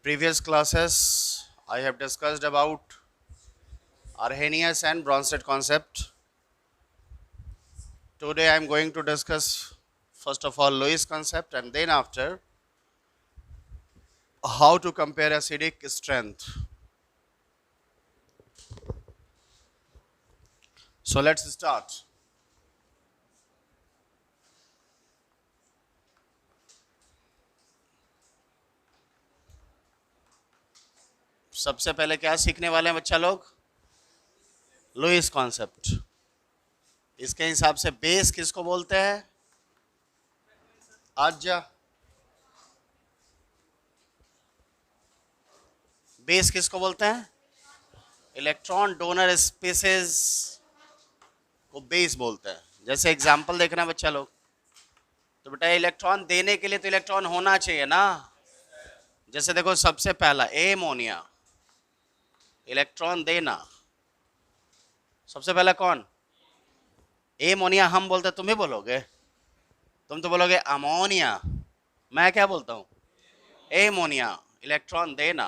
previous classes, I have discussed about Arrhenius and Bronsted concept. Today I am going to discuss first of all Lewis concept and then after how to compare acidic strength. So let's start. सबसे पहले क्या सीखने वाले हैं बच्चा लोग? Lewis concept. इसके हिसाब से बेस किसको बोलते हैं? आजा. बेस किसको बोलते हैं? इलेक्ट्रॉन डोनर स्पीसीज को बेस बोलते हैं. जैसे एग्जांपल देखना बच्चा लोग. तो बेटा इलेक्ट्रॉन देने के लिए तो इलेक्ट्रॉन होना चाहिए ना. जैसे देखो सबसे पहला एमोनिया, इलेक्ट्रॉन देना. सबसे पहला कौन? एमोनिया हम बोलते, तुम ही बोलोगे. तुम तो बोलोगे अमोनिया. मैं क्या बोलता हूं? एमोनिया, इलेक्ट्रॉन देना.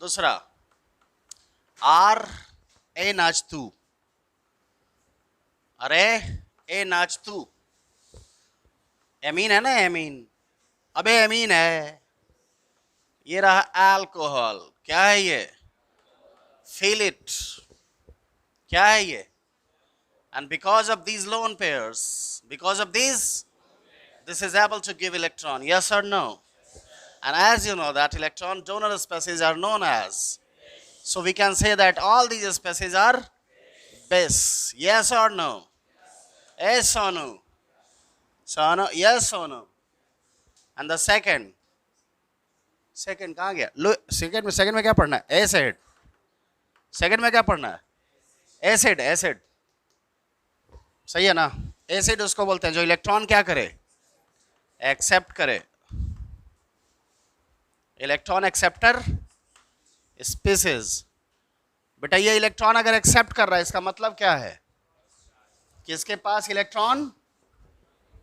दूसरा आर ए नाच तू. अरे ए नाच तू. एमीन है ना? एमीन. अबे एमीन है. ये रहा अल्कोहल. क्या है ये? Feel it. क्या है ये? And because of these lone pairs, because of these, this is able to give electron. Yes or no? And as you know that electron donor species are known as. So we can say that all these species are base. Yes or no? Yes or no? So no? Yes or no? And the second कहाँ गया? Second में क्या पढ़ना है? Acid. Second में क्या पढ़ना है? एसिड. सही है ना? एसिड उसको बोलते हैं जो इलेक्ट्रॉन क्या करे? एक्सेप्ट करे. Electron acceptor species. बेटा ये इलेक्ट्रॉन अगर एक्सेप्ट कर रहा है इसका मतलब क्या है? कि इसके पास इलेक्ट्रॉन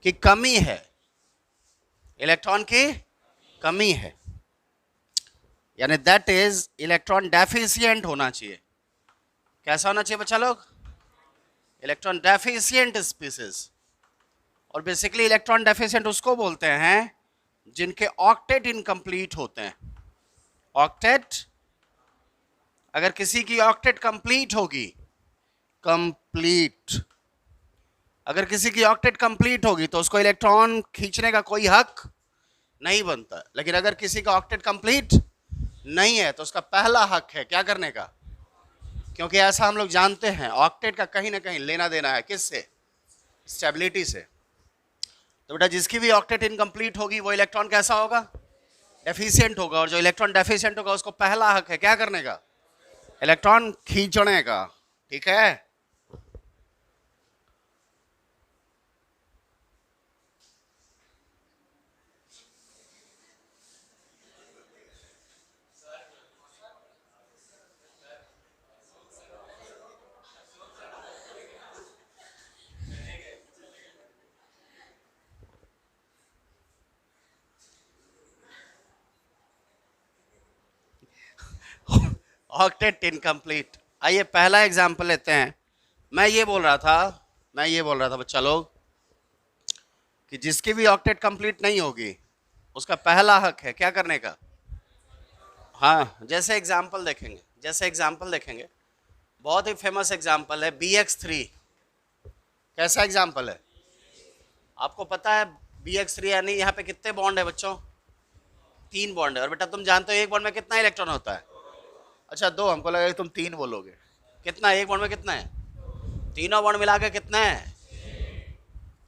की कमी है. इलेक्ट्रॉन की कमी है, यानी दैट इज इलेक्ट्रॉन डेफिशिएंट होना चाहिए. कैसा होना चाहिए बच्चा लोग? Electron deficient species. और बेसिकली इलेक्ट्रॉन डेफिशिएंट उसको बोलते हैं जिनके ऑक्टेट इनकम्प्लीट होते हैं. ऑक्टेट, अगर किसी की ऑक्टेट कंप्लीट होगी, कंप्लीट, अगर किसी की ऑक्टेट कंप्लीट होगी तो उसको इलेक्ट्रॉन खींचने का कोई हक नहीं बनता. लेकिन अगर किसी का ऑक्टेट कंप्लीट नहीं है तो उसका पहला हक है क्या करने का? क्योंकि ऐसा हम लोग जानते हैं ऑक्टेट का कहीं ना कहीं लेना देना है किससे? स्टेबिलिटी से. तो बेटा जिसकी भी ऑक्टेट इनकम्प्लीट होगी वो इलेक्ट्रॉन कैसा होगा? डेफिशिएंट होगा. और जो इलेक्ट्रॉन डेफिशिएंट होगा उसको पहला हक है क्या करने का? इलेक्ट्रॉन खींचने का. ठीक है? Octet incomplete. आइए पहला एग्जांपल लेते हैं. मैं ये बोल रहा था बच्चा लोग कि जिसकी भी ऑक्टेट कंप्लीट नहीं होगी उसका पहला हक है क्या करने का? हाँ, जैसे एग्जांपल देखेंगे. बहुत ही फेमस एग्जांपल है BX3. कैसा एग्जांपल है? आपको पता है BX3 यानी यहाँ पे कितने बॉन्ड है बच्चों? 3 बॉन्ड है. और बेटा तुम जानते हो एक बॉन्ड में कितना इलेक्ट्रॉन होता है? अच्छा 2. हमको लगा कि तुम 3 बोलोगे. कितना एक बॉन्ड में कितना है? तीनों बॉन्ड मिला के कितना है?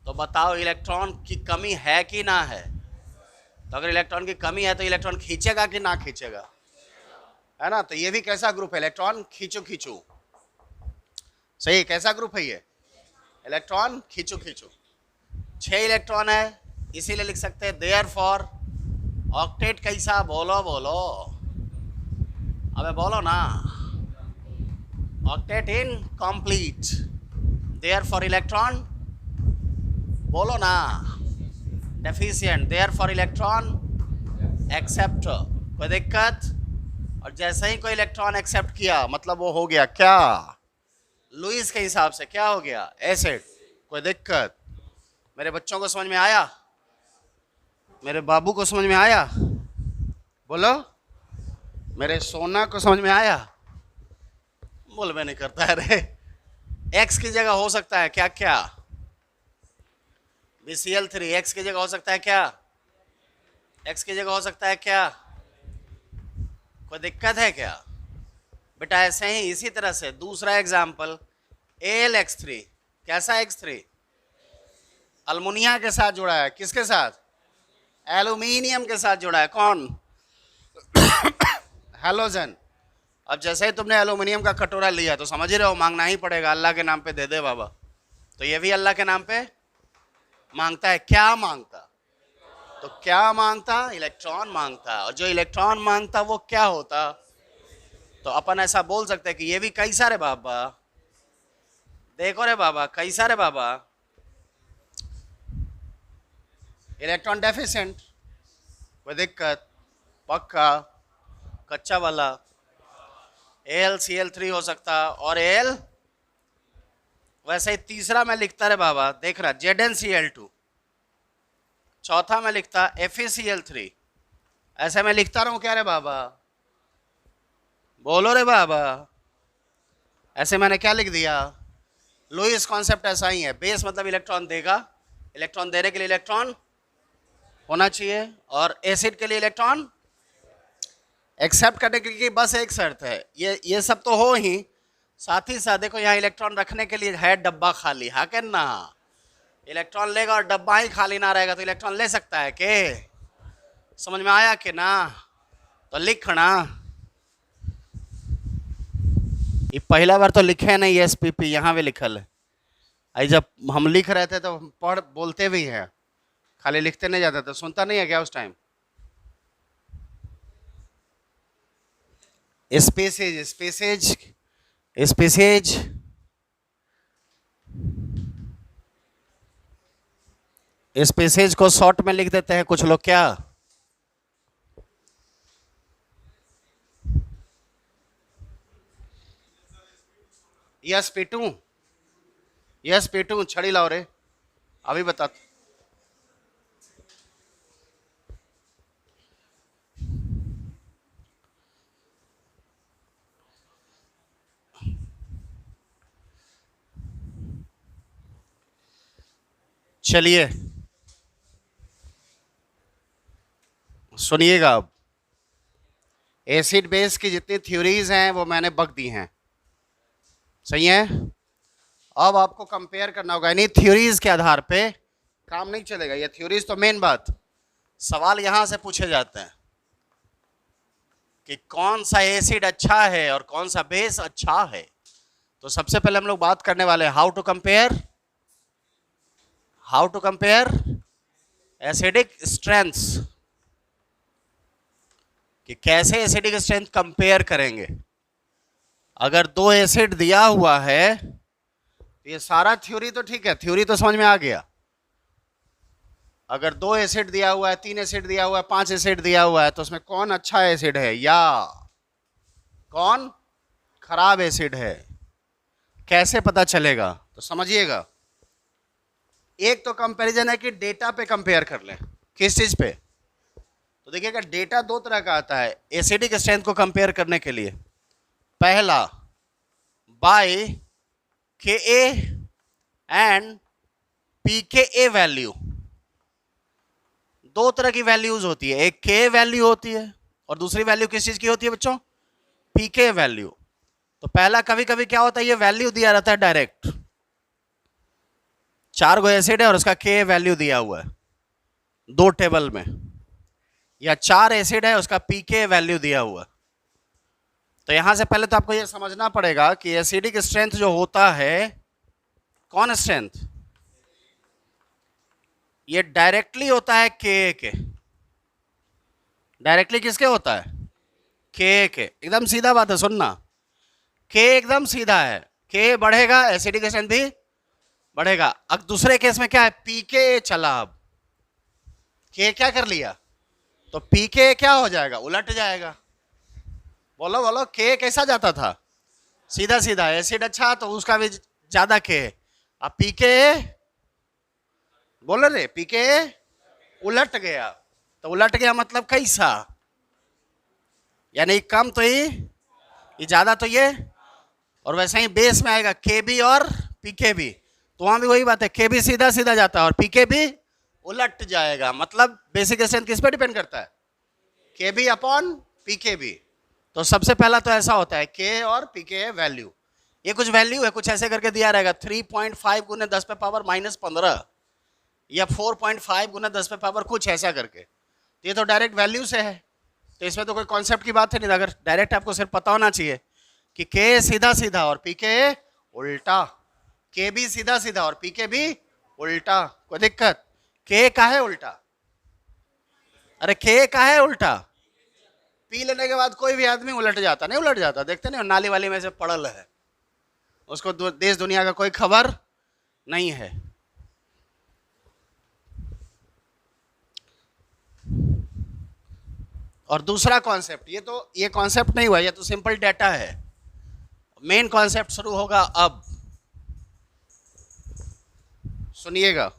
तो बताओ इलेक्ट्रॉन की कमी है कि ना है? तो अगर इलेक्ट्रॉन की कमी है तो इलेक्ट्रॉन खींचेगा कि ना खींचेगा? है ना? तो ये भी कैसा ग्रुप है? इलेक्ट्रॉन खींचो. सही, कैसा ग्रुप है ये? इलेक्ट्रॉन खींचो. 6 इलेक्ट्रॉन है, इसीलिए लिख सकते हैं देयरफॉर ऑक्टेट कैसा? बोलो. अबे बोलो ना. Octet incomplete. देयरफॉर इलेक्ट्रॉन, बोलो ना. डेफिशिएंट. Therefore electron acceptor. कोई दिक्कत? और जैसे ही कोई इलेक्ट्रॉन एक्सेप्ट किया मतलब वो हो गया क्या? लुईस के हिसाब से क्या हो गया? एसिड। कोई दिक्कत? मेरे बच्चों को समझ में आया? मेरे बाबू को समझ में आया? बोलो। मेरे सोना को समझ में आया? बोल में नहीं करता है रे। एक्स की जगह हो सकता है क्या क्या? BCl3 एक्स की जगह हो सकता है क्या? एक्स की जगह हो सकता है क्या? कोई दिक्कत है क्या? बेटा ऐसे ही इसी तरह से दूसरा एग्जाम्पल AlX3। कैसा X3? अल्मुनिया के साथ जुड़ा है। किसके साथ? एल्यूमिनियम के साथ जुड़ा है। कौन? हैलोजन। अब जैसे ही तुमने एल्यूमिनियम का कटोरा लिया तो समझ ही रहे हो मांगना ही पड़ेगा। अल्लाह के नाम पे दे दे बाबा। तो ये भी अल्लाह के नाम पे मांगता है। क्या मांगता? तो क्या मांगता? इलेक्ट्रॉन मांगता। और जो इलेक्ट्रॉन मांगता वो क्या होता? तो अपन ऐसा बोल सकते हैं कि ये भी कैसा रे बाबा? देखो रे बाबा, कैसा रे बाबा? Electron deficient. कोई दिक्कत? पक्का? कच्चा वाला AlCl3 हो सकता। और Al वैसे ही तीसरा मैं लिखता रे बाबा, देख रहा ZnCl2। चौथा मैं लिखता FeCl3। ऐसे मैं लिखता रहूं क्या रे बाबा? बोलो रे बाबा। ऐसे मैंने क्या लिख दिया? लुईस कॉन्सेप्ट ऐसा ही है। बेस मतलब इलेक्ट्रॉन देगा, इलेक्ट्रॉन देने के लिए इलेक्ट्रॉन होना चाहिए, और एसिड के लिए इलेक्ट्रॉन एक्सेप्ट करने के लिए बस एक शर्त है। ये सब तो हो ही, साथ ही साथ देखो यहाँ इलेक्ट्रॉन रखने के लिए है डब्बा खाली, हाँ क्या ना? इलेक्ट्रॉन लेगा और डब्बा ही खाली ना रहेगा तो इलेक्ट्रॉन ले सकता है के? समझ में आया कि ना? तो लिखना। ये पहला बार तो लिखे नहीं SPP, यहाँ भी लिखल है। आई जब हम लिख रहे थे तो पढ़ बोलते भी हैं, खाली लिखते नहीं जाते। तो सुनता नहीं है क्या उस time? Spaces spaces spaces spaces को शॉर्ट में लिख देते हैं कुछ लोग। क्या? SP2। SP2 छड़ी लाओ रे, अभी बता। चलिए सुनिएगा। अब एसिड बेस की जितनी थ्योरीज हैं वो मैंने बक दी हैं, सही है? अब आपको कंपेयर करना होगा। यानी थ्योरीज के आधार पे काम नहीं चलेगा। ये थ्योरीज तो मेन बात, सवाल यहां से पूछे जाते हैं कि कौन सा एसिड अच्छा है और कौन सा बेस अच्छा है। तो सबसे पहले हम लोग बात करने वाले हैं how to compare acidic strengths, कि कैसे एसिडिक स्ट्रेंथ कंपेयर करेंगे। अगर दो एसिड दिया हुआ है तो ये सारा थ्योरी तो ठीक है, थ्योरी तो समझ में आ गया। अगर 2 एसिड दिया हुआ है, 3 एसिड दिया हुआ है, 5 एसिड दिया हुआ है, तो उसमें कौन अच्छा एसिड है या कौन खराब एसिड है, कैसे पता चलेगा? तो समझिएगा, एक तो कंपैरिजन है कि डेटा पे कंपेयर कर लें। किस चीज पे? तो देखिएगा डेटा दो तरह का आता है एसिडिक स्ट्रेंथ को कंपेयर करने के लिए। पहला by Ka and pKa value. दो तरह की वैल्यूज होती है, एक Ka वैल्यू होती है और दूसरी वैल्यू किस चीज की होती है बच्चों? pK value. तो पहला कभी कभी क्या होता है, ये वैल्यू दिया रहता है डायरेक्ट, 4 गो एसिड है और उसका Ka वैल्यू दिया हुआ है 2 टेबल में, या 4 एसिड है उसका pK वैल्यू दिया हुआ है। तो यहां से पहले तो आपको यह समझना पड़ेगा कि एसिडिक स्ट्रेंथ जो होता है, कौन स्ट्रेंथ? ये डायरेक्टली होता है Ka के। डायरेक्टली किसके होता है? Ka के। एकदम सीधा बात है, सुनना। Ka एकदम सीधा है, Ka बढ़ेगा एसिडिक स्ट्रेंथ भी बढ़ेगा। अब दूसरे केस में क्या है, pK चला। अब Ka क्या कर लिया? तो पी के क्या हो जाएगा, उलट जाएगा। बोलो बोलो, के कैसा जाता था, सीधा सीधा। एसिड अच्छा तो उसका भी ज्यादा के। अब पी के, बोलो रे, पी के उलट गया। तो उलट गया मतलब कैसा, यानी कम तो ये ज्यादा तो ये, और वैसे ही बेस में आएगा के बी और पी के बी। तो वहां भी वही बात है, के बी सीधा सीधा जाता है और पी के बी उलट जाएगा। मतलब बेसिक स्ट्रेंथ किस पे डिपेंड करता है, के बी अपॉन पी के बी। तो सबसे पहला तो ऐसा होता है के और पी के वैल्यू, ये कुछ वैल्यू है, कुछ ऐसे करके दिया रहेगा 3.5 गुने 10 पे पावर -15 या 4.5 गुना 10 पे पावर कुछ ऐसा करके। तो ये तो डायरेक्ट वैल्यू से है, तो इसमें तो कोई कॉन्सेप्ट की बात है नहीं। अगर डायरेक्ट आपको सिर्फ पता होना चाहिए कि के सीधा सीधा और पी के उल्टा, के भी सीधा सीधा और पी के भी उल्टा। कोई दिक्कत, के का है उल्टा, अरे के का है उल्टा, पी लेने के बाद कोई भी आदमी उलट जाता नहीं, उलट जाता, देखते नहीं नाली वाली में से पड़ल है, उसको देश दुनिया का कोई खबर नहीं है। और दूसरा कॉन्सेप्ट, ये कॉन्सेप्ट नहीं हुआ, ये तो सिंपल डेटा है। मेन कॉन्सेप्ट शुरू होगा अब, सुनिएगा।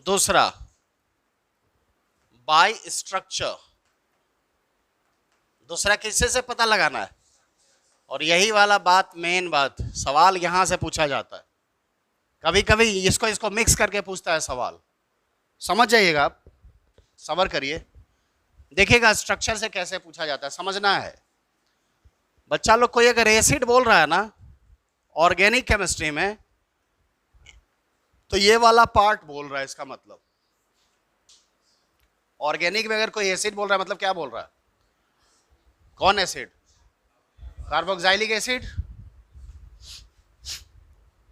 दूसरा, बाय स्ट्रक्चर। दूसरा किससे से पता लगाना है, और यही वाला बात, मेन बात, सवाल यहां से पूछा जाता है। कभी कभी इसको मिक्स करके पूछता है सवाल, समझ जाइएगा आप, सब्र करिए, देखिएगा स्ट्रक्चर से कैसे पूछा जाता है, समझना है। बच्चा लोग कोई अगर एसिड बोल रहा है ना ऑर्गेनिक केमिस्ट्री में, तो ये वाला पार्ट बोल रहा है, इसका मतलब ऑर्गेनिक में अगर कोई एसिड बोल रहा है मतलब क्या बोल रहा है, कौन एसिड, कार्बोक्सिलिक एसिड,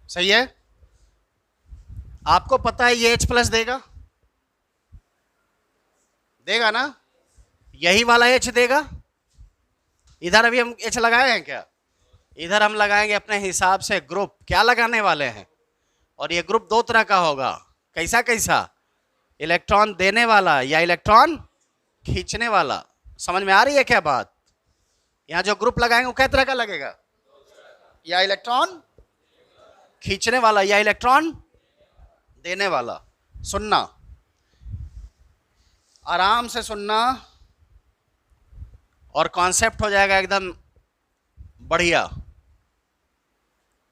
सही है। आपको पता है ये H+ देगा ना, यही वाला H देगा। इधर अभी हम H लगाए हैं क्या, इधर हम लगाएंगे अपने हिसाब से ग्रुप, क्या लगाने वाले हैं। और ये ग्रुप दो तरह का होगा, कैसा कैसा, इलेक्ट्रॉन देने वाला या इलेक्ट्रॉन खींचने वाला। समझ में आ रही है क्या बात, यहां जो ग्रुप लगाएंगे वो कै तरह का लगेगा, या इलेक्ट्रॉन खींचने वाला या इलेक्ट्रॉन देने वाला। सुनना, आराम से सुनना, और कॉन्सेप्ट हो जाएगा एकदम बढ़िया।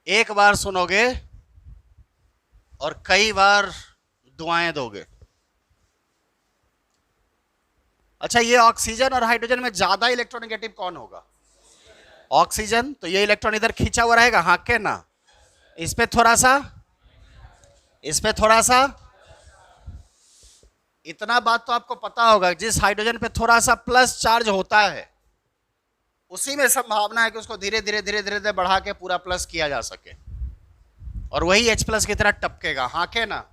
एक बार सुनोगे और कई बार दुआएं दोगे। अच्छा, ये ऑक्सीजन और हाइड्रोजन में ज्यादा इलेक्ट्रोनेगेटिव कौन होगा, ऑक्सीजन। तो ये इलेक्ट्रॉन इधर खींचा हुआ रहेगा, हाँ के ना, इस पे थोड़ा सा, इस पे थोड़ा सा। इतना बात तो आपको पता होगा, जिस हाइड्रोजन पे थोड़ा सा प्लस चार्ज होता है उसी में संभावना है कि उसको धीरे धीरे धीरे धीरे धीरे बढ़ा के पूरा प्लस किया जा सके, और वही H+ की तरह टपकेगा, हाँ के ना।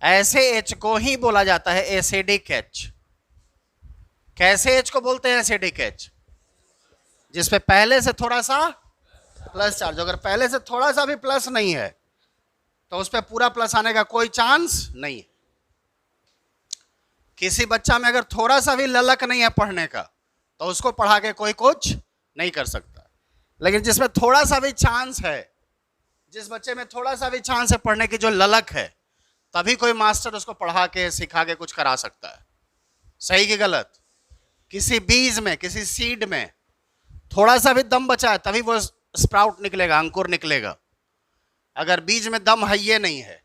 ऐसे H को ही बोला जाता है एसिडिक H। कैसे H को बोलते हैं एसिडिक H, जिसपे पहले से थोड़ा सा प्लस चार्ज, अगर पहले से थोड़ा सा भी प्लस नहीं है तो उस पर पूरा प्लस आने का कोई चांस नहीं है। किसी बच्चा में अगर थोड़ा सा भी ललक नहीं है पढ़ने का तो उसको पढ़ा के कोई कुछ नहीं कर सकता, लेकिन जिसमें थोड़ा सा भी चांस है, जिस बच्चे में थोड़ा सा भी चांस है पढ़ने की, जो ललक है, तभी कोई मास्टर उसको पढ़ा के सिखा के कुछ करा सकता है। सही कि गलत, किसी बीज में, किसी सीड में थोड़ा सा भी दम बचा है तभी वो स्प्राउट निकलेगा, अंकुर निकलेगा। अगर बीज में दम है ये नहीं है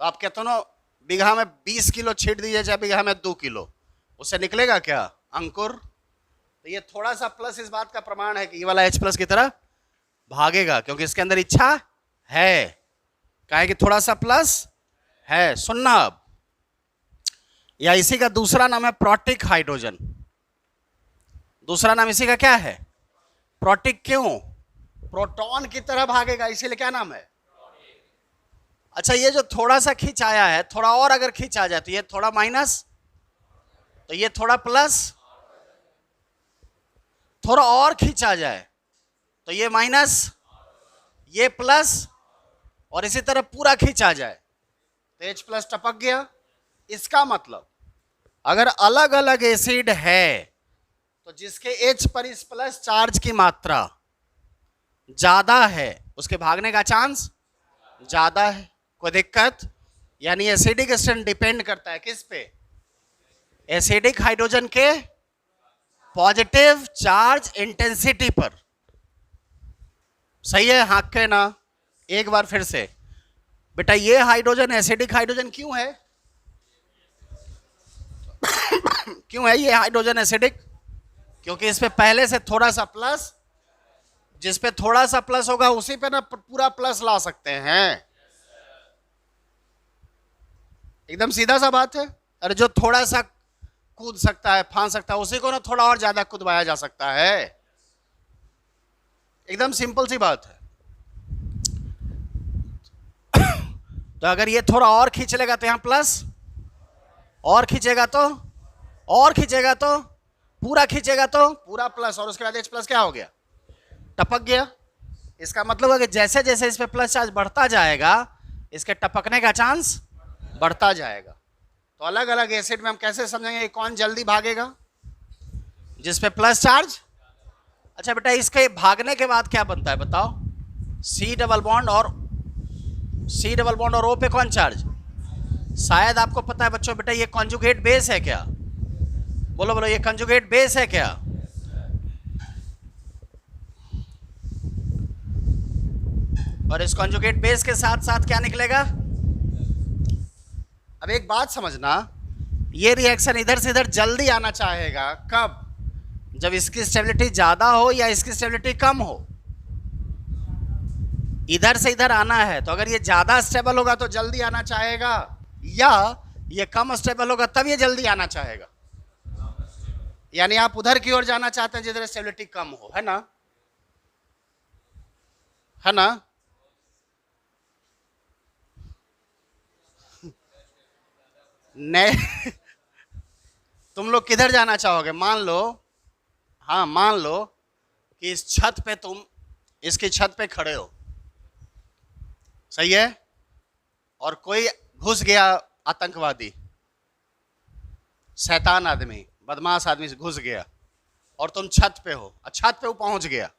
तो आप कितनों बीघा में 20 किलो छीट दीजिए, चाहे बीघा में 2 किलो, उससे निकलेगा क्या, अंकुर। तो ये थोड़ा सा प्लस इस बात का प्रमाण है कि ये वाला H+ की तरह भागेगा, क्योंकि इसके अंदर इच्छा है, काहे कि थोड़ा सा प्लस है। सुनना अब, या इसी का दूसरा नाम है प्रोटिक हाइड्रोजन। दूसरा नाम इसी का क्या है, प्रोटिक। क्यों, प्रोटॉन की तरह भागेगा, इसीलिए क्या नाम है। अच्छा, ये जो थोड़ा सा खींचाया है, थोड़ा और अगर खींचा जाए तो ये थोड़ा माइनस, तो ये थोड़ा प्लस, थोड़ा और खींचा जाए तो ये माइनस, ये प्लस, और इसी तरह पूरा खींचा जाए तो H+ टपक गया। इसका मतलब अगर अलग अलग एसिड है तो जिसके H पर इस प्लस चार्ज की मात्रा ज्यादा है उसके भागने का चांस ज्यादा है। कोई दिक्कत? यानी एसिडिक स्ट्रेंथ डिपेंड करता है किस पे? एसिडिक हाइड्रोजन के पॉजिटिव चार्ज इंटेंसिटी पर। सही है? हाँ के ना? एक बार फिर से बेटा, ये हाइड्रोजन एसिडिक हाइड्रोजन क्यों है? क्यों है ये हाइड्रोजन एसिडिक? क्योंकि इस पे पहले से थोड़ा सा प्लस, जिस पे थोड़ा सा प्लस होगा उसी पे ना पूरा प्लस ला सकते हैं। एकदम सीधा सा बात है। अरे जो थोड़ा सा कूद सकता है, फांद सकता है, उसी को ना थोड़ा और ज्यादा कूदवाया जा सकता है। एकदम सिंपल सी बात है। तो अगर ये थोड़ा और खींच लेगा तो यहां प्लस, और खींचेगा तो, और खींचेगा तो, पूरा खींचेगा तो पूरा प्लस, और उसके बाद H प्लस क्या हो गया? टपक गया। इसका मतलब है कि जैसे जैसे इस पे प्लस चार्ज बढ़ता जाएगा इसके टपकने का चांस बढ़ता जाएगा। तो अलग अलग एसिड में हम कैसे समझेंगे कौन जल्दी भागेगा? जिस पे प्लस चार्ज। अच्छा बेटा, इसके भागने के बाद क्या बनता है बताओ? C डबल बॉन्ड और O पे कौन चार्ज? शायद आपको पता है बच्चों। बेटा ये कॉन्जुगेट बेस है क्या? बोलो बोलो, ये कॉन्जुगेट बेस है क्या? और इस कॉन्जुगेट बेस के साथ साथ क्या निकलेगा? अब एक बात समझना, ये रिएक्शन इधर से इधर जल्दी आना चाहेगा कब? जब इसकी स्टेबिलिटी ज्यादा हो या इसकी स्टेबिलिटी कम हो। इधर से इधर आना है तो अगर ये ज्यादा स्टेबल होगा तो जल्दी आना चाहेगा, या ये कम स्टेबल होगा तब ये जल्दी आना चाहेगा। यानी आप उधर की ओर जाना चाहते हैं जिधर स्टेबिलिटी कम हो, है ना? है ना? नहीं तुम लोग किधर जाना चाहोगे? मान लो, हाँ मान लो कि इस छत पे तुम इसकी छत पे खड़े हो, सही है? और कोई घुस गया, आतंकवादी, शैतान आदमी, बदमाश आदमी से घुस गया और तुम छत पे हो, छत पे वो पहुंच गया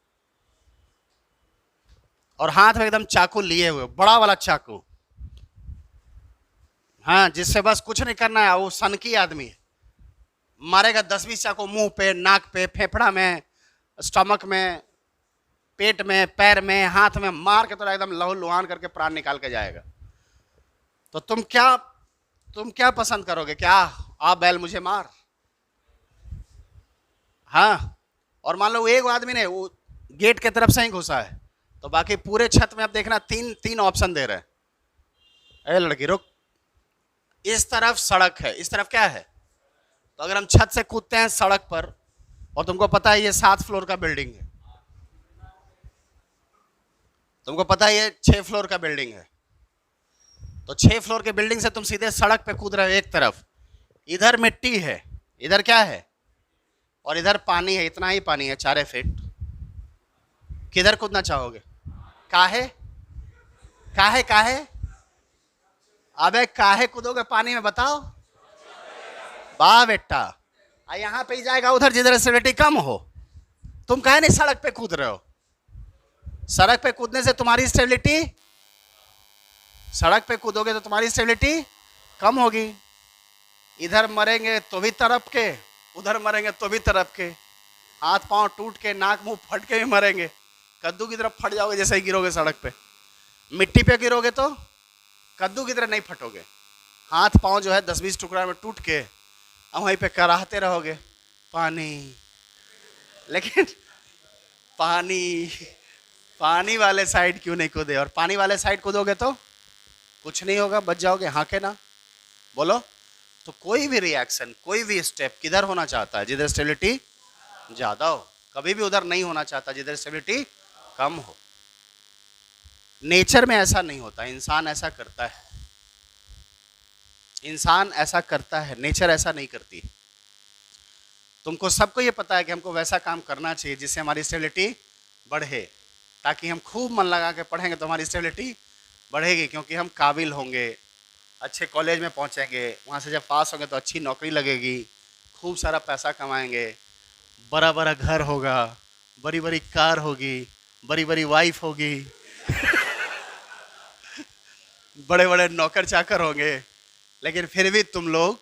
और हाथ में एकदम चाकू लिए हुए, बड़ा वाला चाकू, हाँ, जिससे बस कुछ नहीं करना है। वो सनकी आदमी है, मारेगा 10-20 चाकू मुंह पे, नाक पे, फेफड़ा में, स्टमक में, पेट में, पैर में, हाथ में, मार के तो एकदम लहू लुहान करके प्राण निकाल के जाएगा। तो तुम क्या पसंद करोगे? क्या आ बैल मुझे मार? हाँ। और मान लो एक आदमी ने वो गेट के तरफ से ही घुसा है तो बाकी पूरे छत में अब देखना तीन ऑप्शन दे रहे हैं। अरे लड़की रुक, इस तरफ सड़क है, इस तरफ क्या है? तो अगर हम छत से कूदते हैं सड़क पर और तुमको पता है ये 7 फ्लोर का बिल्डिंग है, तुमको पता है ये 6 फ्लोर का बिल्डिंग है, तो 6 फ्लोर के बिल्डिंग से तुम सीधे सड़क पे कूद रहे हो। एक तरफ इधर मिट्टी है, इधर क्या है? और इधर पानी है, इतना ही पानी है 4 फीट। किधर कूदना चाहोगे? काहे काहे काहे? अबे काहे कूदोगे पानी में बताओ? वाह बेटा, यहाँ पे ही जाएगा उधर जिधर स्टेबिलिटी कम हो। तुम काहे नहीं सड़क पे कूद रहे हो? सड़क पे कूदने से तुम्हारी स्टेबिलिटी, सड़क पे कूदोगे तो तुम्हारी स्टेबिलिटी कम होगी। इधर मरेंगे तो भी तरफ के, उधर मरेंगे तो भी तरफ के, हाथ पांव टूट के, नाक मुंह फट के भी मरेंगे। कद्दू की तरफ फट जाओगे जैसे ही गिरोगे सड़क पे। मिट्टी पे गिरोगे तो कद्दू की तरह नहीं फटोगे, हाथ पांव जो है 10-20 टुकड़ा में टूट के अब वहीं पे कराहते रहोगे पानी। लेकिन पानी वाले साइड क्यों नहीं कूदे? और पानी वाले साइड कूदोगे तो कुछ नहीं होगा, बच जाओगे। हाँ के ना? बोलो। तो कोई भी रिएक्शन, कोई भी स्टेप किधर होना चाहता है? जिधर स्टेबिलिटी ज्यादा हो। कभी भी उधर नहीं होना चाहता जिधर स्टेबिलिटी कम हो। नेचर में ऐसा नहीं होता, इंसान ऐसा करता है, इंसान ऐसा करता है, नेचर ऐसा नहीं करती। तुमको सबको ये पता है कि हमको वैसा काम करना चाहिए जिससे हमारी स्टेबिलिटी बढ़े, ताकि हम खूब मन लगा के पढ़ेंगे तो हमारी स्टेबिलिटी बढ़ेगी, क्योंकि हम काबिल होंगे, अच्छे कॉलेज में पहुंचेंगे, वहाँ से जब पास होंगे तो अच्छी नौकरी लगेगी, खूब सारा पैसा कमाएंगे, बड़ा बड़ा घर होगा, बड़ी बड़ी कार होगी, बड़ी बड़ी वाइफ होगी, बड़े बड़े नौकर चाकर होंगे, लेकिन फिर भी तुम लोग,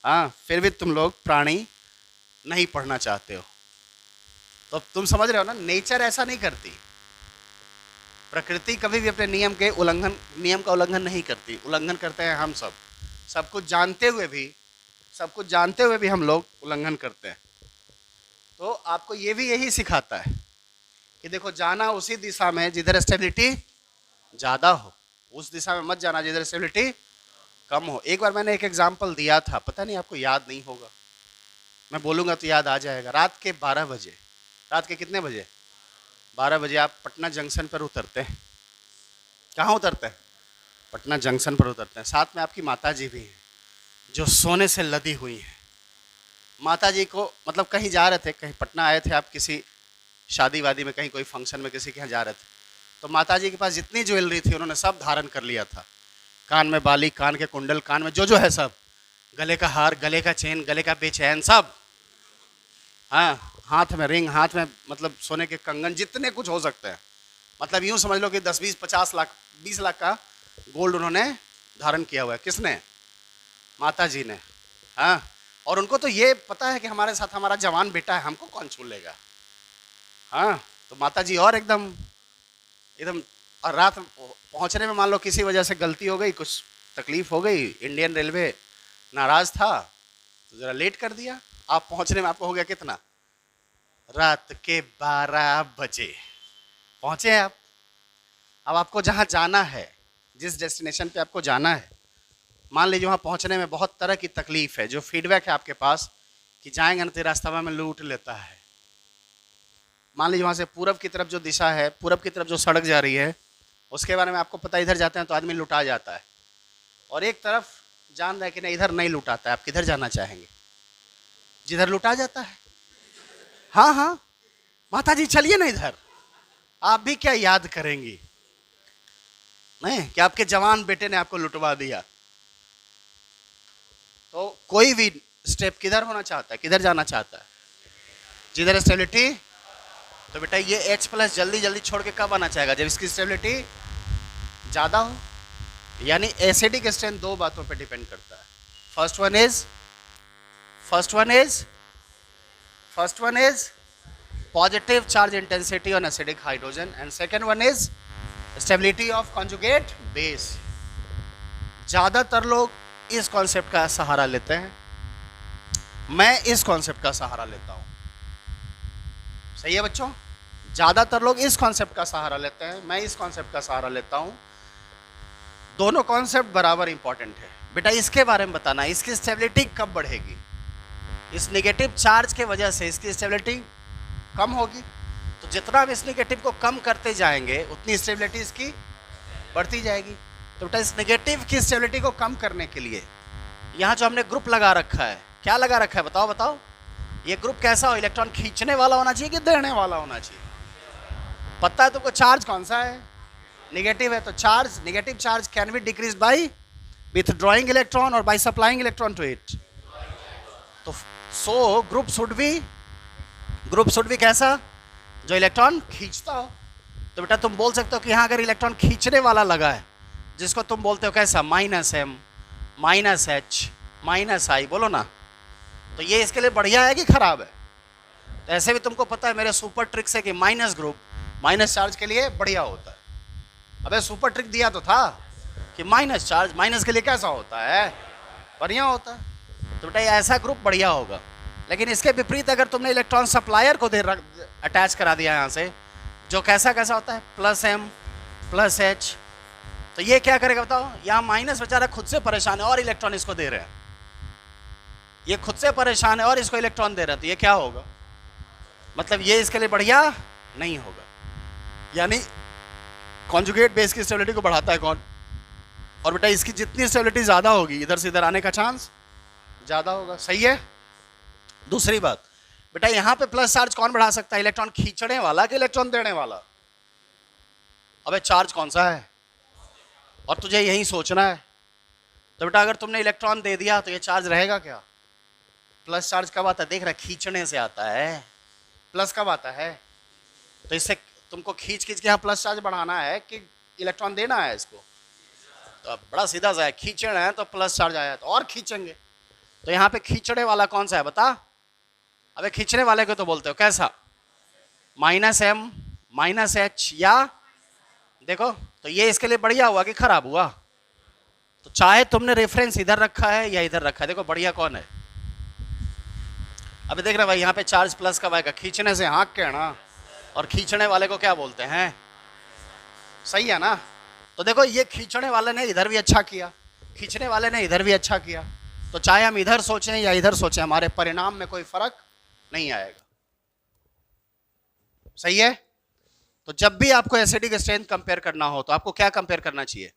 हाँ फिर भी तुम लोग प्राणी नहीं पढ़ना चाहते हो। तो तुम समझ रहे हो ना, नेचर ऐसा नहीं करती, प्रकृति कभी भी अपने नियम का उल्लंघन नहीं करती। उल्लंघन करते हैं हम सब कुछ जानते हुए भी हम लोग उल्लंघन करते हैं। तो आपको ये भी यही सिखाता है कि देखो, जाना उसी दिशा में जिधर स्टेबिलिटी ज़्यादा हो, उस दिशा में मत जाना जिधर स्टेबिलिटी कम हो। एक बार मैंने एक एग्जाम्पल दिया था, पता नहीं आपको याद नहीं होगा, मैं बोलूँगा तो याद आ जाएगा। रात के 12 बजे, रात के कितने बजे, 12 बजे आप पटना जंक्शन पर उतरते हैं। कहाँ उतरते हैं? पटना जंक्शन पर उतरते हैं। साथ में आपकी माता जी भी हैं जो सोने से लदी हुई हैं। माता जी को मतलब कहीं जा रहे थे, कहीं पटना आए थे आप, किसी शादी वादी में, कहीं कोई फंक्शन में किसी के यहाँ जा रहे थे, तो माता जी के पास जितनी ज्वेलरी थी उन्होंने सब धारण कर लिया था। कान में बाली, कान के कुंडल, कान में जो है सब, गले का हार, गले का चेन, गले का बेचैन सब, हाँ हाथ में रिंग, हाथ में मतलब सोने के कंगन, जितने कुछ हो सकते हैं। मतलब यूँ समझ लो कि 10, 20, 50 लाख, 20 लाख का गोल्ड उन्होंने धारण किया हुआ है। किसने? माता जी ने। हाँ, और उनको तो ये पता है कि हमारे साथ हमारा जवान बेटा है, हमको कौन छू लेगा। हाँ, तो माता जी और एकदम एकदम। और रात पहुँचने में मान लो किसी वजह से गलती हो गई, कुछ तकलीफ हो गई, इंडियन रेलवे नाराज था तो ज़रा लेट कर दिया। आप पहुँचने में आपको हो गया कितना? रात के 12 बजे पहुँचे आप। अब आपको जहाँ जाना है, जिस डेस्टिनेशन पे आपको जाना है, मान लीजिए वहाँ पहुँचने में बहुत तरह की तकलीफ है, जो फीडबैक है आपके पास कि जाएंगे ना तो रास्ता में लूट लेता है। मान लीजिए वहाँ से पूरब की तरफ जो दिशा है, पूरब की तरफ जो सड़क जा रही है, उसके बारे में आपको पता, इधर जाते हैं तो आदमी लुटा जाता है, और एक तरफ जान रहा है कि नहीं इधर नहीं लुटाता है। आप किधर जाना चाहेंगे? जिधर लुटा जाता है। हाँ हाँ, माता जी चलिए ना इधर। आप भी क्या याद करेंगी नहीं कि आपके जवान बेटे ने आपको लुटवा दिया। तो कोई भी स्टेप किधर होना चाहता है, किधर जाना चाहता है? जिधर स्टेबिलिटी। तो बेटा ये H प्लस जल्दी जल्दी छोड़ के कब आना चाहेगा? जब इसकी स्टेबिलिटी ज़्यादा हो। यानी एसिडिक स्ट्रेंथ दो बातों पे डिपेंड करता है। First one is positive charge intensity on acidic hydrogen, and second one is stability of conjugate base. ज़्यादातर लोग इस कॉन्सेप्ट का सहारा लेते हैं, मैं इस कॉन्सेप्ट का सहारा लेता हूँ। सही है बच्चों? ज़्यादातर लोग इस कॉन्सेप्ट का सहारा लेते हैं, मैं इस कॉन्सेप्ट का सहारा लेता हूँ। दोनों कॉन्सेप्ट बराबर इंपॉर्टेंट है। बेटा इसके बारे में बताना, इसकी स्टेबिलिटी कब बढ़ेगी? इस नेगेटिव चार्ज के वजह से इसकी स्टेबिलिटी कम होगी। तो जितना हम इस नेगेटिव को कम करते जाएंगे उतनी स्टेबिलिटी इसकी बढ़ती जाएगी। तो बेटा इस नेगेटिव की स्टेबिलिटी को कम करने के लिए यहाँ जो हमने ग्रुप लगा रखा है, क्या लगा रखा है बताओ बताओ? ये ग्रुप कैसा हो? इलेक्ट्रॉन खींचने वाला होना चाहिए कि देने वाला होना चाहिए? पता है तुमको चार्ज कौन सा है? नेगेटिव है। तो charge, negative charge can be decrease by withdrawing electron और by supplying electron to it. तो सो ग्रुप शुड बी कैसा? जो इलेक्ट्रॉन खींचता हो। तो बेटा तुम बोल सकते हो कि यहाँ अगर इलेक्ट्रॉन खींचने वाला लगा है, जिसको तुम बोलते हो कैसा? -m, -h, -i, बोलो ना। तो ये इसके लिए बढ़िया है कि खराब है? तो ऐसे भी तुमको पता है मेरे सुपर ट्रिक्स है कि माइनस ग्रुप माइनस चार्ज के लिए बढ़िया होता है। अबे सुपर ट्रिक दिया तो था कि माइनस चार्ज माइनस के लिए कैसा होता है? बढ़िया होता है। तो बेटा ऐसा ग्रुप बढ़िया होगा। लेकिन इसके विपरीत अगर तुमने इलेक्ट्रॉन सप्लायर को अटैच करा दिया यहाँ से, जो कैसा होता है? +m +h, तो ये क्या करेगा बताओ? यहाँ माइनस बेचारा खुद से परेशान है और इलेक्ट्रॉन इसको दे रहे हैं। ये खुद से परेशान है और इसको इलेक्ट्रॉन दे रहे हैं, तो ये क्या होगा? मतलब ये इसके लिए बढ़िया नहीं होगा। यानी कॉन्जुगेट बेस की स्टेबिलिटी को बढ़ाता है कौन? और बेटा इसकी जितनी स्टेबिलिटी ज़्यादा होगी, इधर से इधर आने का चांस ज़्यादा होगा। सही है? दूसरी बात बेटा, यहाँ पे प्लस चार्ज कौन बढ़ा सकता है? इलेक्ट्रॉन खींचने वाला कि इलेक्ट्रॉन देने वाला? अबे चार्ज कौन सा है? और तुझे यही सोचना है। तो बेटा अगर तुमने इलेक्ट्रॉन दे दिया तो ये चार्ज रहेगा क्या? प्लस चार्ज कब आता है? देख रहा, खींचने से आता है। प्लस कब आता है? तो इससे तुमको खींच खींच के यहाँ प्लस चार्ज बढ़ाना है कि इलेक्ट्रॉन देना है इसको? तो अब बड़ा सीधा सा है, खींचना है तो प्लस चार्ज आया तो और खींचेंगे। तो यहाँ पे खींचने वाला कौन सा है बता? अबे खींचने वाले को तो बोलते हो कैसा? -m -h या देखो, तो ये इसके लिए बढ़िया हुआ कि खराब हुआ? तो चाहे तुमने रेफरेंस इधर रखा है या इधर रखा है, देखो बढ़िया कौन है? अभी देख रहे भाई, यहाँ पे चार्ज प्लस कब आएगा? खींचने से हाँक के ना, और खींचने वाले को क्या बोलते हैं? सही है ना? तो देखो ये खींचने वाले ने इधर भी अच्छा किया, खींचने वाले ने इधर भी अच्छा किया, तो चाहे हम इधर सोचें या इधर सोचें हमारे परिणाम में कोई फर्क नहीं आएगा। सही है? तो जब भी आपको एसिडिक स्ट्रेंथ कंपेयर करना हो तो आपको क्या कंपेयर करना चाहिए?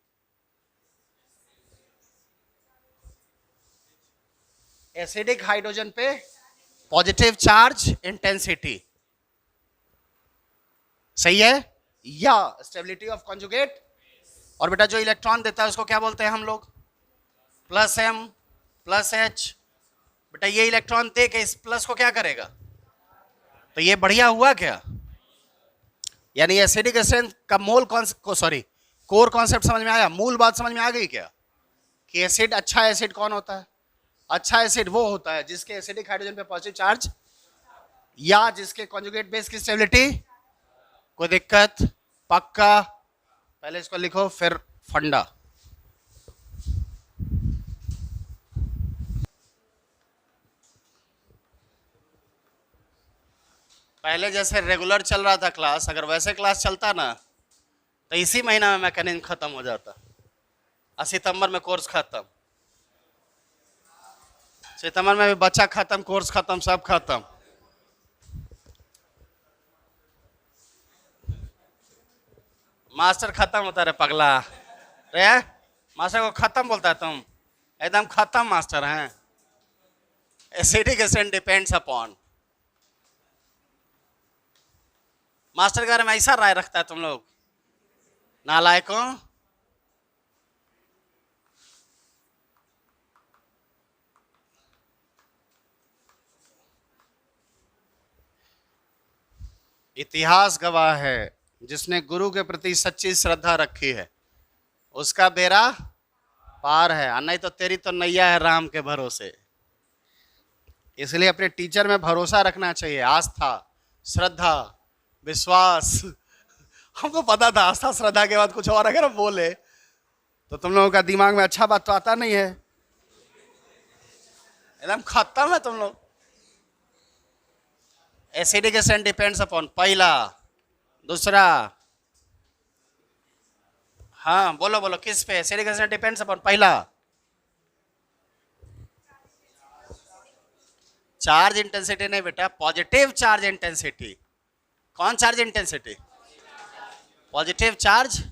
एसिडिक हाइड्रोजन पे पॉजिटिव चार्ज इंटेंसिटी, सही है? या स्टेबिलिटी ऑफ कॉन्जुगेट। और बेटा जो इलेक्ट्रॉन देता है उसको क्या बोलते हैं हम लोग? +m +h। बेटा ये इलेक्ट्रॉन दे के इस प्लस को क्या करेगा? तो ये बढ़िया हुआ क्या? यानी एसिडिक स्ट्रेंथ का कोर कॉन्सेप्ट समझ में आया? मूल बात समझ में आ गई क्या? कि एसिड, अच्छा एसिड कौन होता है? अच्छा एसिड वो होता है जिसके एसिडिक हाइड्रोजन पे पॉजिटिव चार्ज या जिसके कॉन्जुगेट बेस की स्टेबिलिटी। कोई दिक्कत? पक्का? पहले इसको लिखो फिर फंडा। पहले जैसे रेगुलर चल रहा था क्लास, अगर वैसे क्लास चलता ना तो इसी महीना में मैकेनिज्म खत्म हो जाता, और सितंबर में कोर्स खत्म। सितंबर में भी बच्चा खत्म, कोर्स खत्म, सब खत्म। मास्टर खत्म होता रे पगला रे, मास्टर को खत्म बोलता है तुम? एकदम खत्म मास्टर हैं। Acidic strength depends upon. Master के बारे में ऐसा राय रखता है तुम लोग नालायकों। इतिहास गवाह है, जिसने गुरु के प्रति सच्ची श्रद्धा रखी है उसका बेड़ा पार है, और नहीं तो तेरी तो नैया है राम के भरोसे। इसलिए अपने टीचर में भरोसा रखना चाहिए, आस्था, श्रद्धा, विश्वास। हमको पता था आस्था श्रद्धा के बाद कुछ और अगर हम बोले तो तुम लोगों का दिमाग में अच्छा बात तो आता नहीं है, एकदम खत्म है तुम लोग। एसिडिक स्ट्रेंथ डिपेंड्स अपॉन, पहला। दूसरा, हाँ बोलो बोलो किस पे एसिडिक स्ट्रेंथ डिपेंड्स अपॉन? पहला चार्ज इंटेंसिटी नहीं बेटा, पॉजिटिव चार्ज इंटेंसिटी। कौन charge intensity? Positive charge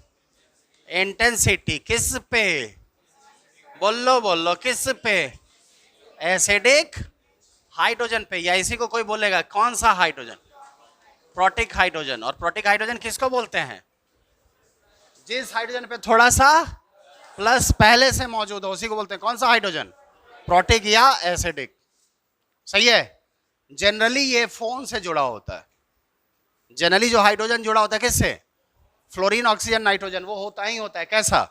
intensity. किस पे? बोलो बोलो किस पे? एसिडिक हाइड्रोजन पे। या इसी को कोई बोलेगा कौन सा हाइड्रोजन? Protic hydrogen. और प्रोटिक हाइड्रोजन किसको बोलते हैं? जिस हाइड्रोजन पे थोड़ा सा प्लस पहले से मौजूद हो उसी को बोलते हैं कौन सा हाइड्रोजन? प्रोटिक या एसिडिक। सही है? जनरली ये फोन से जुड़ा होता है। जनरली जो हाइड्रोजन जुड़ा होता है किससे? फ्लोरीन, ऑक्सीजन, नाइट्रोजन, वो होता ही होता है कैसा?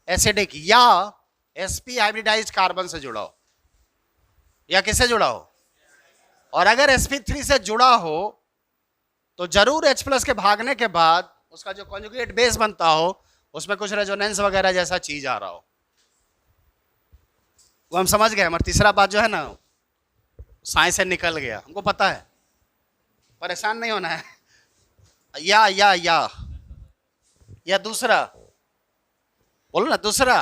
एसिडिक। या sp हाइब्रिडाइज्ड कार्बन से जुड़ा हो, या किससे जुड़ा हो? और अगर sp3 से जुड़ा हो तो जरूर H+ के भागने के बाद उसका जो कॉन्जुगेट बेस बनता हो उसमें कुछ रेजोनेंस वगैरह जैसा चीज आ रहा हो, वो हम समझ गए। हमारा तीसरा बात जो है ना साइंस से निकल गया, हमको पता है, परेशान नहीं होना है। या दूसरा बोलो ना, दूसरा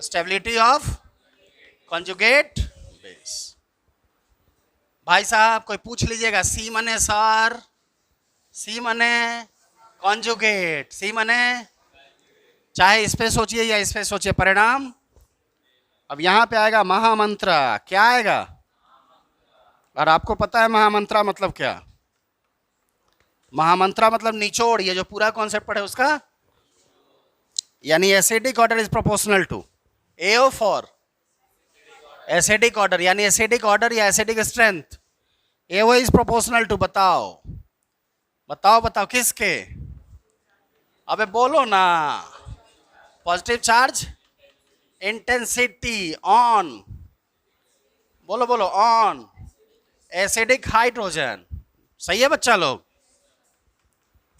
स्टेबिलिटी ऑफ कॉन्जुगेट बेस। भाई साहब कोई पूछ लीजिएगा सी मने सर, सी मने कॉन्जुगेट, सी मने, चाहे इस पे सोचिए या इस पे सोचिए, परिणाम। अब यहां पे आएगा महामंत्र। क्या आएगा? और आपको पता है महामंत्र मतलब क्या? महामंत्र मतलब निचोड़। ये जो पूरा कॉन्सेप्ट पढ़े उसका, यानी acidic order is proportional to AO for acidic order, यानी एसिडिक ऑर्डर या acidic strength. AO is proportional to, बताओ बताओ बताओ किसके? अबे बोलो ना। पॉजिटिव चार्ज इंटेंसिटी ऑन, बोलो बोलो, ऑन एसिडिक हाइड्रोजन। सही है बच्चा लोग?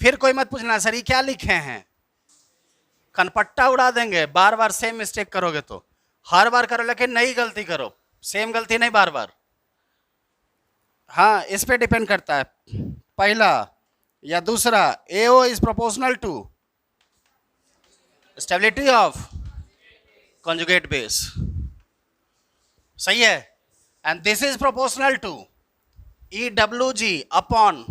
फिर कोई मत पूछना सर ये क्या लिखे हैं, कनपट्टा उड़ा देंगे। बार बार सेम मिस्टेक करोगे तो। हर बार करो लेकिन नई गलती करो, सेम गलती नहीं बार बार। हाँ, इस पे डिपेंड करता है, पहला या दूसरा। AO is proportional to stability of conjugate base, सही है। And this is proportional to EWG upon,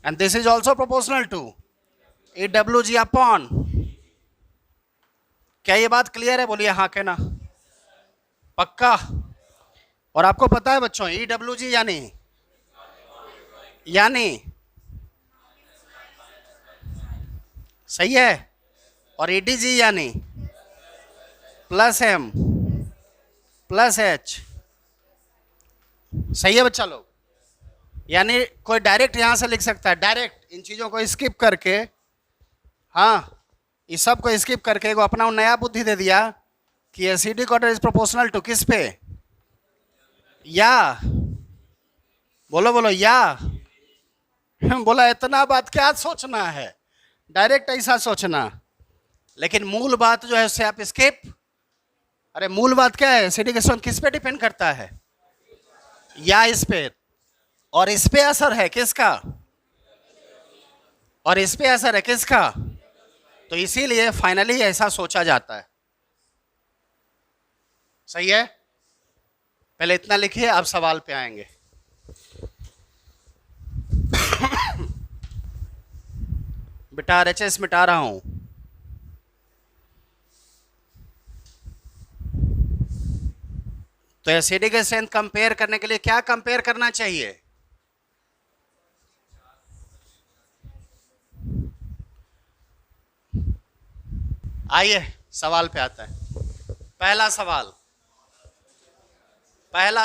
and this is also proportional to EWG upon. क्या ये बात क्लियर है? बोलिए हाँ के ना, पक्का। और आपको पता है बच्चों EWG यानी सही है, और EDG यानी प्लस M प्लस H। सही है बच्चा लोग? यानी कोई डायरेक्ट यहां से लिख सकता है, डायरेक्ट इन चीजों को स्किप करके, हाँ इस सब को स्किप करके वो अपना नया बुद्धि दे दिया कि acidic order is proportional to किस पे, या बोलो बोलो या। बोला इतना बात क्या सोचना है, डायरेक्ट ऐसा सोचना, लेकिन मूल बात जो है उससे आप स्किप। अरे मूल बात क्या है? एसिडिक स्ट्रेंथ किस पे डिपेंड करता है? या इस पे, और इस पे असर है किसका? और इस पे असर है किसका? तो इसीलिए फाइनली ऐसा सोचा जाता है। सही है? पहले इतना लिखिए, अब सवाल पे आएंगे। बेटा RHS मिटा रहा हूं। तो एसिडिक स्ट्रेंथ कंपेयर करने के लिए क्या कंपेयर करना चाहिए? आइए सवाल पे आता है। पहला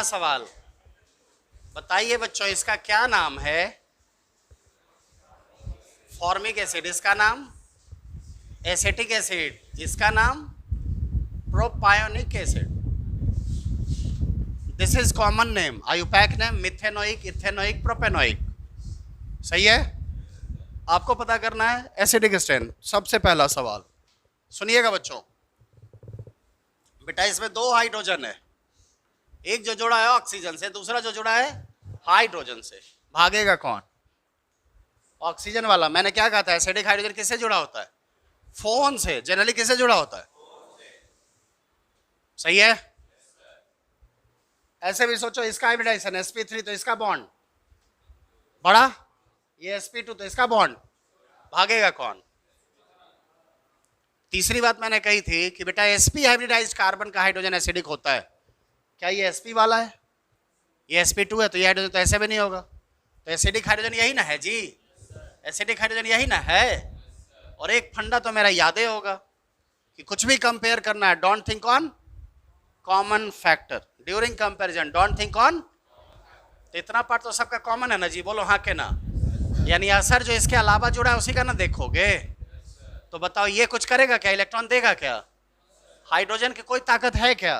सवाल बताइए बच्चों, इसका क्या नाम है? फॉर्मिक एसिड, इसका नाम एसिटिक एसिड, इसका नाम propionic acid. This is common name, IUPAC name, methanoic, ethanoic, propanoic. सही है? आपको पता करना है एसिडिक स्ट्रेंथ। सबसे पहला सवाल सुनिएगा बच्चों। बेटा इसमें 2 हाइड्रोजन है, एक जो जुड़ा है ऑक्सीजन से, दूसरा जो जुड़ा है हाइड्रोजन से। भागेगा कौन? ऑक्सीजन वाला। मैंने क्या कहा था? एसिडिक हाइड्रोजन किससे जुड़ा होता है? फोन से। जनरली किससे जुड़ा होता है? सही है? ऐसे भी सोचो, इसका हाइब्रिडाइजेशन sp3 तो इसका बॉन्ड बड़ा, ये sp2 तो इसका बॉन्ड, भागेगा कौन? तीसरी बात मैंने कही थी कि बेटा sp हाइब्रिडाइज्ड कार्बन का हाइड्रोजन एसिडिक होता है। क्या ये sp वाला है? ये sp2 है, तो ये हाइड्रोजन तो ऐसे भी नहीं होगा। तो एसिडिक हाइड्रोजन यही ना है जी, एसिडिक हाइड्रोजन यही ना है। और एक फंडा तो मेरा याद ही होगा कि कुछ भी कंपेयर करना है, don't think on common factor during comparison, don't think on. तो इतना पार्ट तो सबका कॉमन है ना जी, बोलो हाँ के ना। यानी असर जो इसके अलावा जुड़ा है उसी का ना देखोगे। तो बताओ ये कुछ करेगा क्या? इलेक्ट्रॉन देगा क्या? हाइड्रोजन की कोई ताकत है क्या?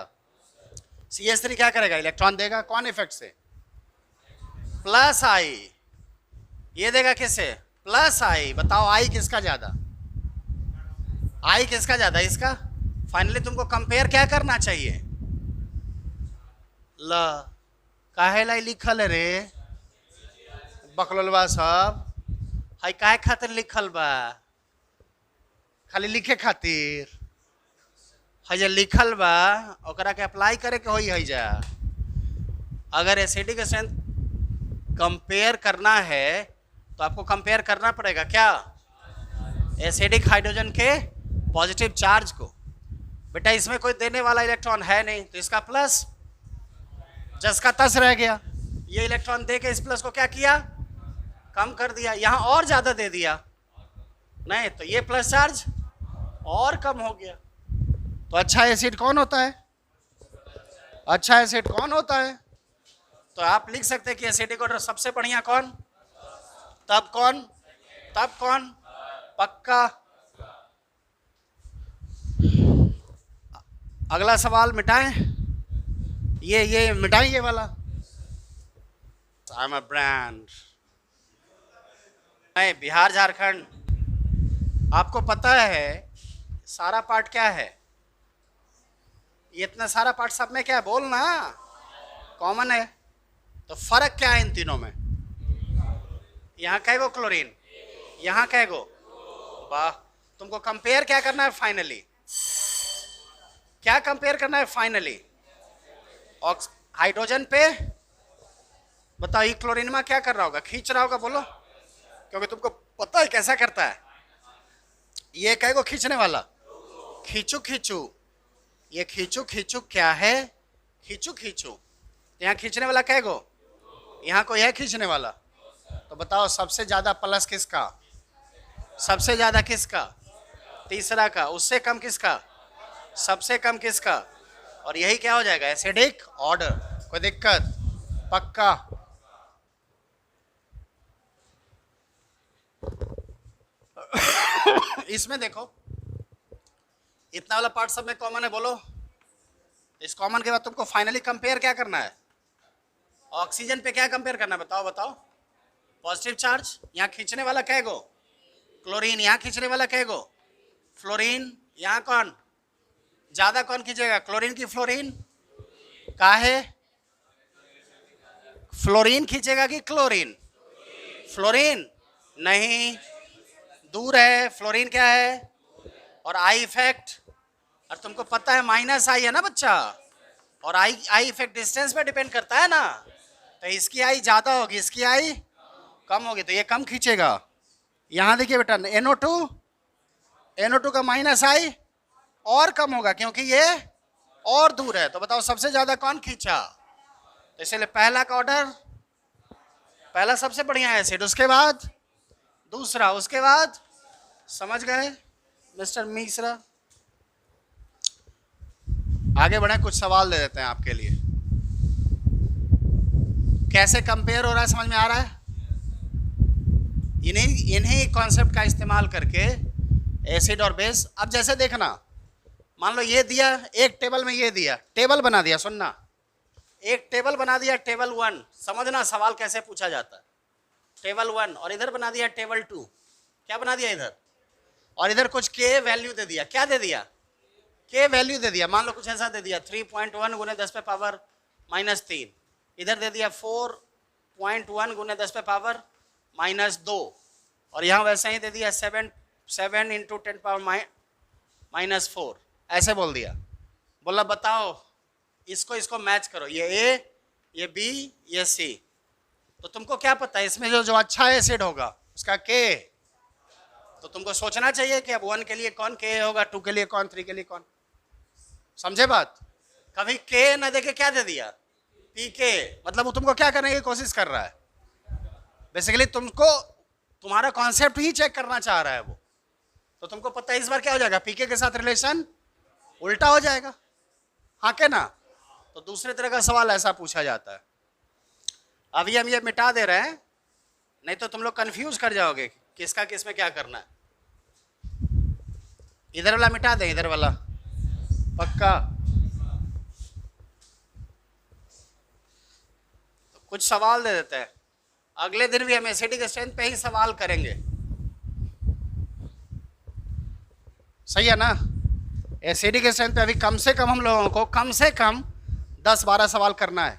CH3 क्या करेगा? इलेक्ट्रॉन देगा। कौन इफेक्ट से? प्लस आई। ये देगा किससे? प्लस आई। बताओ आई किसका ज्यादा? आई किसका ज्यादा? इसका। फाइनली तुमको कंपेयर क्या करना चाहिए? ल काहे लाई लिखल है रे बकलोलवा साहब? हाई काहे खातिर लिखल बा? खाली लिखे खातिर? है जे लिखल बा ओकरा के अप्लाई करे के होई है जा। अगर एसिडिक स्ट्रेंथ कंपेयर करना है तो आपको कंपेयर करना पड़ेगा क्या? एसिडिक हाइड्रोजन के पॉजिटिव चार्ज को। बेटा इसमें कोई देने वाला इलेक्ट्रॉन है नहीं, तो इसका प्लस जस का तस रह गया। ये इलेक्ट्रॉन दे के इस प्लस को क्या किया? कम कर दिया। यहाँ और ज्यादा दे दिया नहीं, तो ये प्लस चार्ज और कम हो गया। तो तो अच्छा एसिड कौन होता है? अच्छा एसिड कौन होता है? तो आप लिख सकते हैं कि एसिडिक ऑर्डर सबसे बढ़िया कौन, तब कौन, तब कौन, पक्का। अगला सवाल मिटाएं, ये मिटाएं ये वाला। I am a brand. नहीं, बिहार झारखंड आपको पता है सारा पार्ट क्या है? ये इतना सारा पार्ट सब में क्या है बोलना, कॉमन है। तो फर्क क्या है इन तीनों में? यहाँ कहेगो क्लोरीन, यहाँ कहेगो। वाह, तुमको कंपेयर क्या करना है फाइनली? क्या कंपेयर करना है फाइनली? हाइड्रोजन पे बताओ, ये क्लोरीन में क्या कर रहा होगा? खींच रहा होगा, बोलो, क्योंकि तुमको पता है कैसा करता है। ये कहेगो खींचने वाला, खींचू खींचू, ये खींचू खींचू क्या है? खींचू खींचू। यहाँ खींचने वाला कहेगो, यहाँ को यह खींचने वाला। तो बताओ सबसे ज्यादा प्लस किसका? सबसे ज्यादा किसका? तीसरा का। उससे कम किसका? सबसे कम किसका? और यही क्या हो जाएगा? Acidic order. कोई दिक्कत? पक्का। इसमें देखो, इतना वाला पार्ट सब में कॉमन है, बोलो। इस कॉमन के बाद तुमको फाइनली कंपेयर क्या करना है? ऑक्सीजन पे क्या कंपेयर करना है? बताओ बताओ। पॉजिटिव चार्ज, यहाँ खींचने वाला कहेगो क्लोरीन, यहाँ खींचने वाला कहेगो फ्लोरीन। यहाँ कौन ज्यादा, कौन खींचेगा? क्लोरीन की फ्लोरीन? काहे? फ्लोरीन खींचेगा कि क्लोरीन? फ्लोरीन नहीं, दूर है। फ्लोरीन क्या है? और आई इफेक्ट, और तुमको पता है माइनस आई है ना बच्चा, और आई इफेक्ट डिस्टेंस पे डिपेंड करता है ना। तो इसकी आई ज्यादा होगी, इसकी आई कम होगी, तो ये कम खींचेगा। यहां देखिए बेटा, NO2 का माइनस आई और कम होगा क्योंकि ये और दूर है। तो बताओ सबसे ज्यादा कौन खींचा? तो इसलिए पहला का ऑर्डर, पहला सबसे बढ़िया एसिड, उसके बाद दूसरा, उसके बाद, समझ गए मिस्टर मिश्रा? आगे बढ़े, कुछ सवाल दे देते हैं आपके लिए। कैसे कंपेयर हो रहा है, समझ में आ रहा है? इन्हीं कॉन्सेप्ट का इस्तेमाल करके एसिड और बेस। अब जैसे देखना, मान लो ये दिया, एक टेबल में ये दिया, टेबल बना दिया, सुनना, एक टेबल बना दिया, टेबल 1, समझना सवाल कैसे पूछा जाता है। टेबल 1, और इधर बना दिया टेबल 2। क्या बना दिया इधर? और इधर कुछ के वैल्यू दे दिया। क्या दे दिया? के वैल्यू दे दिया। मान लो कुछ ऐसा दे दिया 3.1 गुने 10 पे पावर -3। इधर दे दिया 4.1 गुने 10 पे पावर -2। और यहाँ वैसे ही दे दिया 7 × 10 पावर -4। ऐसे बोल दिया। बोला बताओ इसको इसको मैच करो, ये ए, ये बी, ये सी। तो तुमको क्या पता है इसमें जो अच्छा एसिड होगा उसका के। तो तुमको सोचना चाहिए कि अब 1 के लिए कौन के होगा, 2 के लिए कौन, 3 के लिए कौन। समझे बात? कभी के ना देके क्या दे दिया? पी के। मतलब वो तुमको क्या करने की कोशिश कर रहा है? बेसिकली तुमको तुम्हारा कॉन्सेप्ट ही चेक करना चाह रहा है वो। तो तुमको पता है इस बार क्या हो जाएगा? पीके के साथ रिलेशन उल्टा हो जाएगा, हाँ के ना? तो दूसरे तरह का सवाल ऐसा पूछा जाता है। अभी हम ये मिटा दे रहे हैं, नहीं तो तुम लोग कंफ्यूज कर जाओगे किसका किस में क्या करना है। इधर वाला मिटा दें, इधर वाला, पक्का? तो कुछ सवाल दे देते हैं, अगले दिन भी हम एसिडिक स्ट्रेंथ पे ही सवाल करेंगे, सही है ना? एसिडिक स्ट्रेंथ पे अभी कम से कम हम लोगों को कम से कम 10-12 सवाल करना है।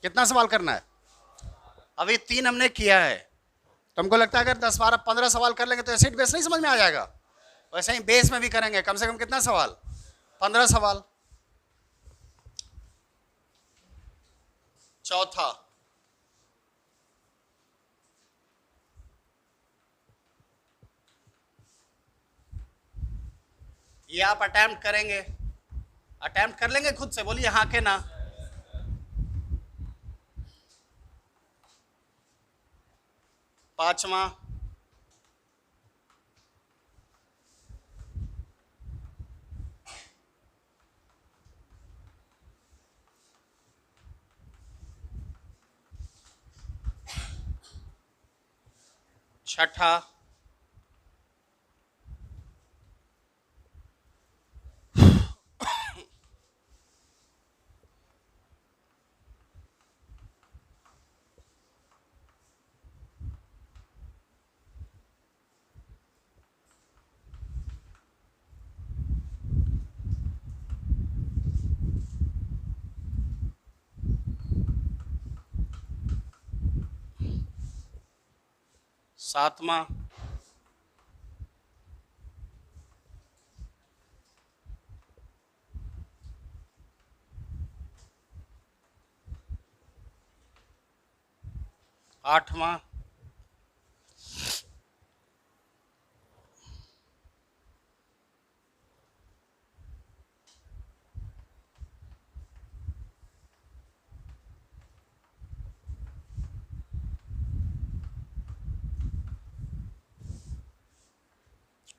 कितना सवाल करना है? अभी 3 हमने किया है। तुमको लगता है अगर 10-12-15 सवाल कर लेंगे तो एसिड बेस नहीं समझ में आ जाएगा? वैसे ही बेस में भी करेंगे, कम से कम कितना सवाल? 15 सवाल। चौथा, ये आप अटेम्प्ट करेंगे, अटेम्प्ट कर लेंगे खुद से, बोलिए हाँ के ना? पांचवा, छठा, सातवां, आठवां,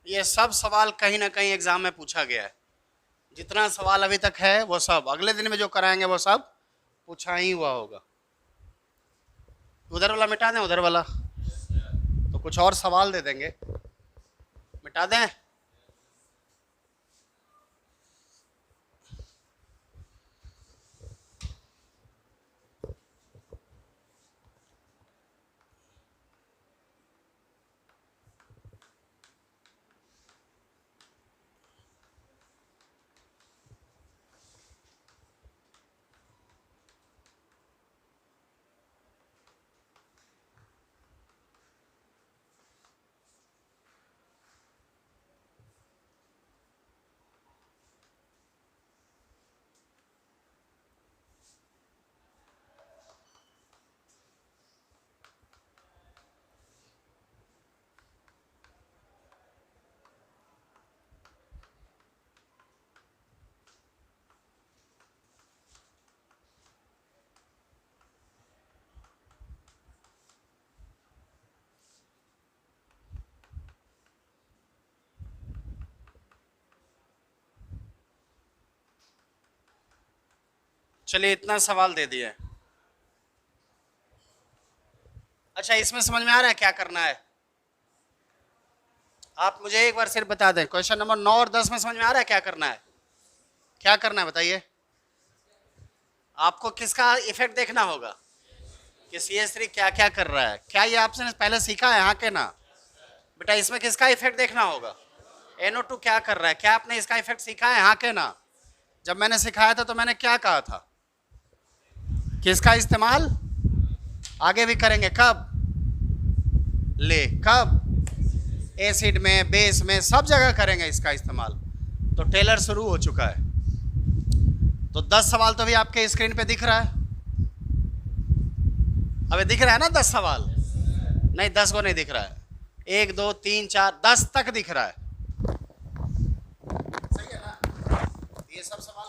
ये सब सवाल कहीं ना कहीं एग्जाम में पूछा गया है। जितना सवाल अभी तक है वो सब अगले दिन में जो कराएंगे वो सब पूछा ही हुआ होगा। उधर वाला मिटा दें, उधर वाला तो कुछ और सवाल दे देंगे, मिटा दें। चलिए इतना सवाल दे दिया। अच्छा, इसमें समझ में आ रहा है क्या करना है? आप मुझे एक बार सिर्फ बता दें, क्वेश्चन नंबर 9 और 10 में समझ में आ रहा है क्या करना है? क्या करना है बताइए? आपको किसका इफेक्ट देखना होगा कि CH3 क्या क्या कर रहा है। क्या ये आपने पहले सीखा है? हाँ के ना बेटा? इसमें किसका इफेक्ट देखना होगा? NO2 क्या कर रहा है? क्या आपने इसका इफेक्ट सीखा है? हाँ के ना? जब मैंने सिखाया था तो मैंने क्या कहा था कि इसका इस्तेमाल आगे भी करेंगे। कब? कब? एसिड में, बेस में, सब जगह करेंगे इसका इस्तेमाल। तो टेलर शुरू हो चुका है। तो 10 सवाल तो भी आपके स्क्रीन पे दिख रहा है। अबे दिख रहा है ना 10 सवाल? नहीं, 10 को नहीं दिख रहा है। 1 2 3 4 10 तक दिख रहा है। सही है ना? ये सब सवाल